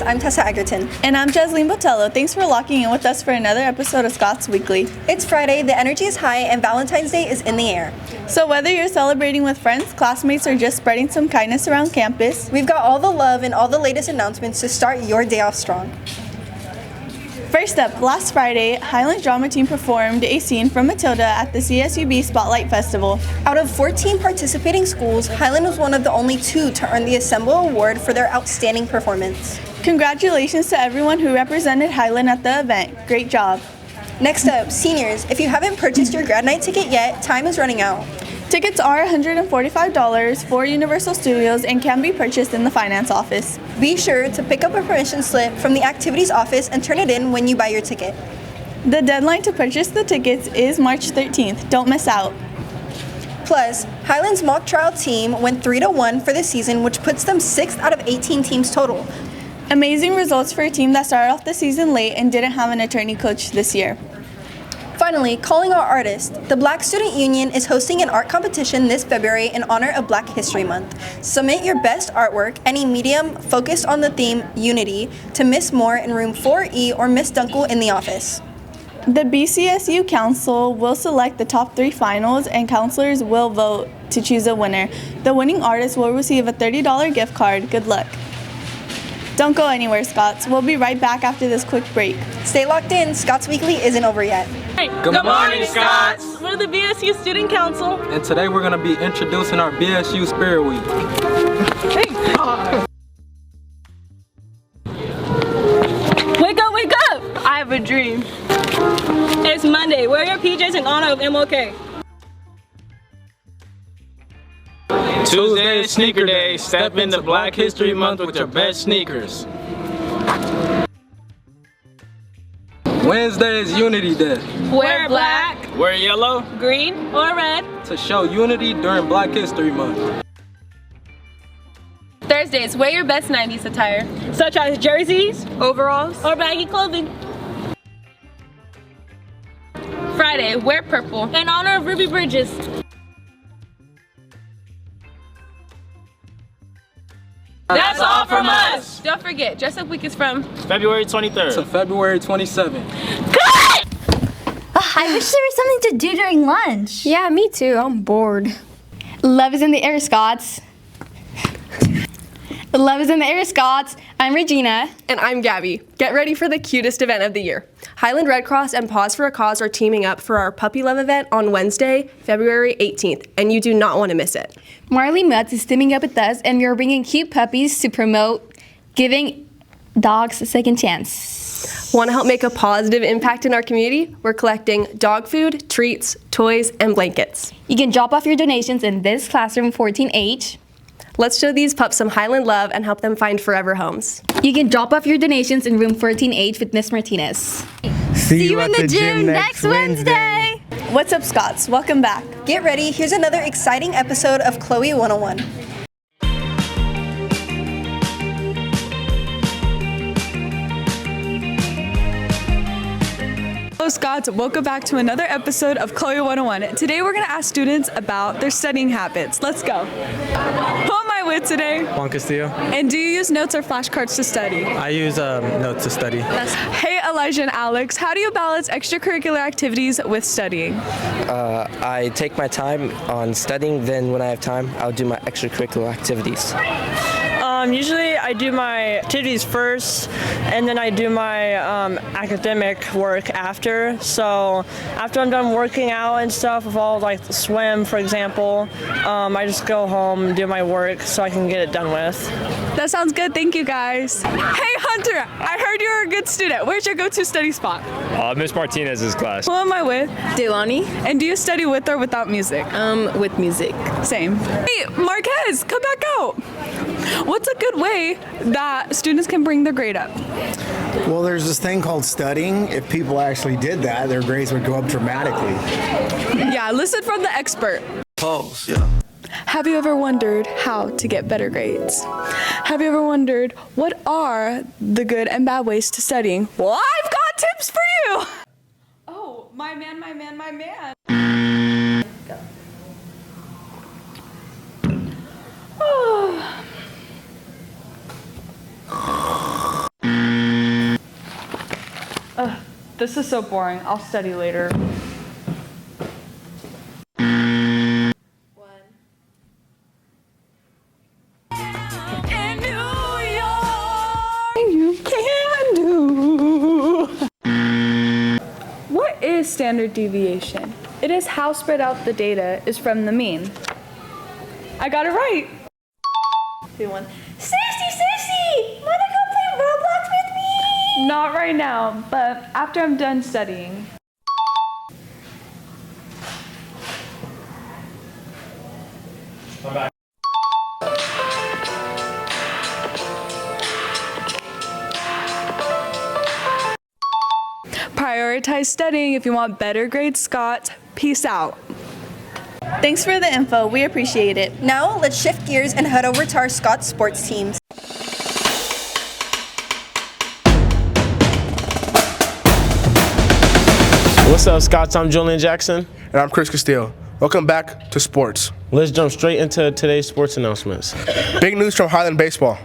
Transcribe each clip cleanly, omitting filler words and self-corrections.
I'm Tessa Egerton. And I'm Jasleen Botello. Thanks for locking in with us for another episode of Scots Weekly. It's Friday, the energy is high, and Valentine's Day is in the air. So whether you're celebrating with friends, classmates, or just spreading some kindness around campus, we've got all the love and all the latest announcements to start your day off strong. First up, last Friday, Highland's drama team performed a scene from Matilda at the CSUB Spotlight Festival. Out of 14 participating schools, Highland was one of the only 2 to earn the Assemble Award for their outstanding performance. Congratulations to everyone who represented Highland at the event. Great job. Next up, seniors, if you haven't purchased your grad night ticket yet, time is running out. Tickets are $145 for Universal Studios and can be purchased in the finance office. Be sure to pick up a permission slip from the activities office and turn it in when you buy your ticket. The deadline to purchase the tickets is March 13th. Don't miss out. Plus, Highland's mock trial team went 3-1 for the season, which puts them 6th out of 18 teams total. Amazing results for a team that started off the season late and didn't have an attorney coach this year. Finally, calling our artists, the Black Student Union is hosting an art competition this February in honor of Black History Month. Submit your best artwork, any medium focused on the theme Unity, to Miss Moore in room 4E or Miss Dunkel in the office. The BCSU Council will select the top 3 finals and counselors will vote to choose a winner. The winning artist will receive a $30 gift card. Good luck. Don't go anywhere, Scots. We'll be right back after this quick break. Stay locked in. Scots Weekly isn't over yet. Good morning, Scots! We're the BSU Student Council. And today we're going to be introducing our BSU Spirit Week. Wake up, wake up! I have a dream. It's Monday. Wear your PJs in honor of MLK. Tuesday is Sneaker Day. Step into Black History Month with your best sneakers. Wednesday is Unity Day. Wear black, Wear yellow green, or red. to show unity during Black History Month. Thursdays, wear your best 90s attire, such as jerseys, overalls, or baggy clothing. Friday, wear purple in honor of Ruby Bridges. That's all from us! Don't forget, Dress Up Week is from February 23rd to February 27th. I wish there was something to do during lunch. Yeah, me too. I'm bored. Love is in the air, Scots. Love is in the air, Scots. I'm Regina. And I'm Gabby. Get ready for the cutest event of the year. Highland Red Cross and Pause for a Cause are teaming up for our Puppy Love event on Wednesday, February 18th, and you do not want to miss it. Marley Mutz is teaming up with us, and we are bringing cute puppies to promote giving dogs a second chance. Want to help make a positive impact in our community? We're collecting dog food, treats, toys, and blankets. You can drop off your donations in this classroom 14H. Let's show these pups some Highland love and help them find forever homes. You can drop off your donations in room 14H with Miss Martinez. See you in the gym next Wednesday. What's up, Scots? Welcome back. Get ready. Here's another exciting episode of Chloe 101. Hello Scots, welcome back to another episode of Chloe 101. Today we're going to ask students about their studying habits. Let's go. Who am I with today? Juan Castillo. And do you use notes or flashcards to study? I use notes to study. Hey Elijah and Alex, how do you balance extracurricular activities with studying? I take my time on studying, then when I have time, I'll do my extracurricular activities. Usually I do my activities first, and then I do my academic work after. So after I'm done working out and stuff, if I'll like swim, for example, I just go home and do my work so I can get it done with. That sounds good. Thank you, guys. Hey Hunter, I heard you're a good student. Where's your go-to study spot? Miss Martinez's class. Who am I with? Delani. And do you study with or without music? With music. Same. Hey, Marquez, come back out. What's a good way that students can bring their grade up? Well, there's this thing called studying. If people actually did that, their grades would go up dramatically. Yeah, listen from the expert. Pause, yeah. Have you ever wondered how to get better grades? Have you ever wondered what are the good and bad ways to studying? Well, I've got tips for you! Oh, my man, my man, my man. Oh. This is so boring. I'll study later. What is standard deviation? It is how spread out the data is from the mean. I got it right. 2-1. Sissy! Wanna come play Roblox with me? Not right now, but after I'm done studying. Come back. Prioritize studying if you want better grades, Scott. Peace out. Thanks for the info. We appreciate it. Now, let's shift gears and head over to our Scots sports teams. What's up, Scots? I'm Julian Jackson. And I'm Chris Castillo. Welcome back to sports. Let's jump straight into today's sports announcements. Big news from Highland Baseball.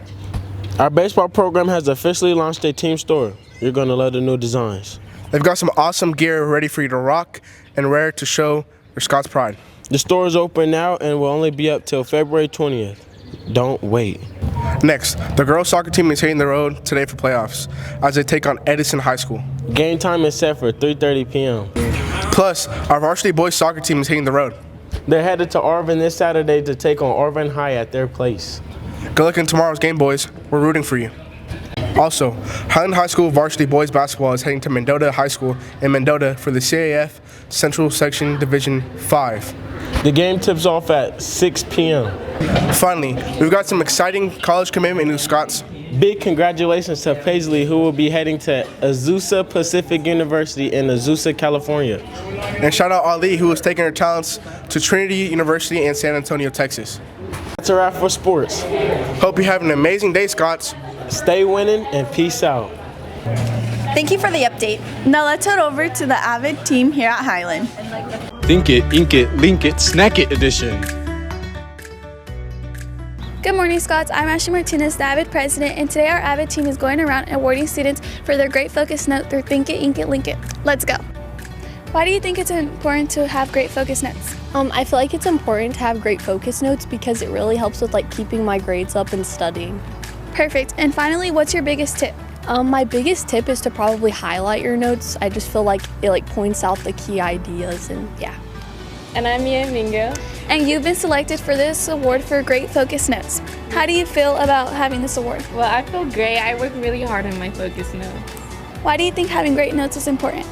Our baseball program has officially launched a team store. You're going to love the new designs. They've got some awesome gear ready for you to rock and wear to show your Scots pride. The store is open now and will only be up till February 20th. Don't wait. Next, the girls soccer team is hitting the road today for playoffs as they take on Edison High School. Game time is set for 3:30 p.m. Plus, our varsity boys soccer team is hitting the road. They're headed to Arvin this Saturday to take on Arvin High at their place. Good luck in tomorrow's game, boys. We're rooting for you. Also, Highland High School varsity boys basketball is heading to Mendota High School in Mendota for the CAF Central Section Division 5. The game tips off at 6 p.m. Finally, we've got some exciting college commitment news, Scots. Big congratulations to Paisley, who will be heading to Azusa Pacific University in Azusa, California. And shout out Ali, who is taking her talents to Trinity University in San Antonio, Texas. That's a wrap for sports. Hope you have an amazing day, Scots. Stay winning and peace out. Thank you for the update. Now let's head over to the Avid team here at Highland. Think it, ink it, link it, snack it edition. Good morning, Scots. I'm Ashley Martinez, the Avid president, and today our Avid team is going around awarding students for their great focus note through Think It, Ink It, Link It. Let's go. Why do you think it's important to have great focus notes? I feel like it's important to have great focus notes because it really helps with keeping my grades up and studying. Perfect. And finally, what's your biggest tip? My biggest tip is to probably highlight your notes. I just feel like it points out the key ideas and yeah. And I'm Mia Mingo. And you've been selected for this award for great focus notes. How do you feel about having this award? Well, I feel great. I work really hard on my focus notes. Why do you think having great notes is important?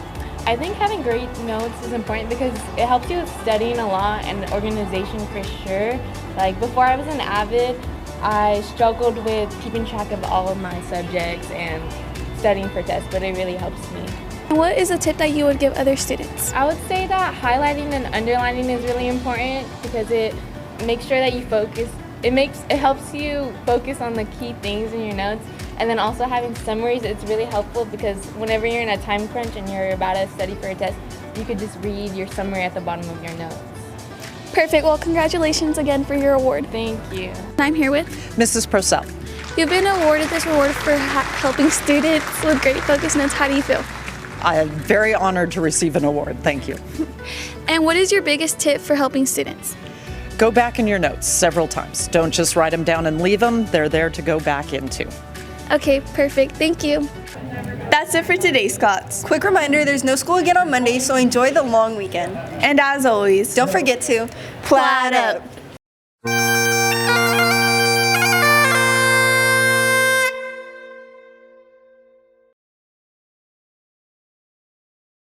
I think having great notes is important because it helps you with studying a lot and organization for sure. Before I was an Avid, I struggled with keeping track of all of my subjects and studying for tests, but it really helps me. And what is a tip that you would give other students? I would say that highlighting and underlining is really important because it makes sure that you focus. It helps you focus on the key things in your notes. And then also having summaries, it's really helpful because whenever you're in a time crunch and you're about to study for a test, you could just read your summary at the bottom of your notes. Perfect. Well, congratulations again for your award. Thank you. I'm here with Mrs. Purcell. You've been awarded this award for helping students with great focus notes. How do you feel? I am very honored to receive an award. Thank you. And what is your biggest tip for helping students? Go back in your notes several times. Don't just write them down and leave them. They're there to go back into. Okay, perfect. Thank you. That's it for today, Scots. Quick reminder, there's no school again on Monday, so enjoy the long weekend. And as always, don't forget to plat up.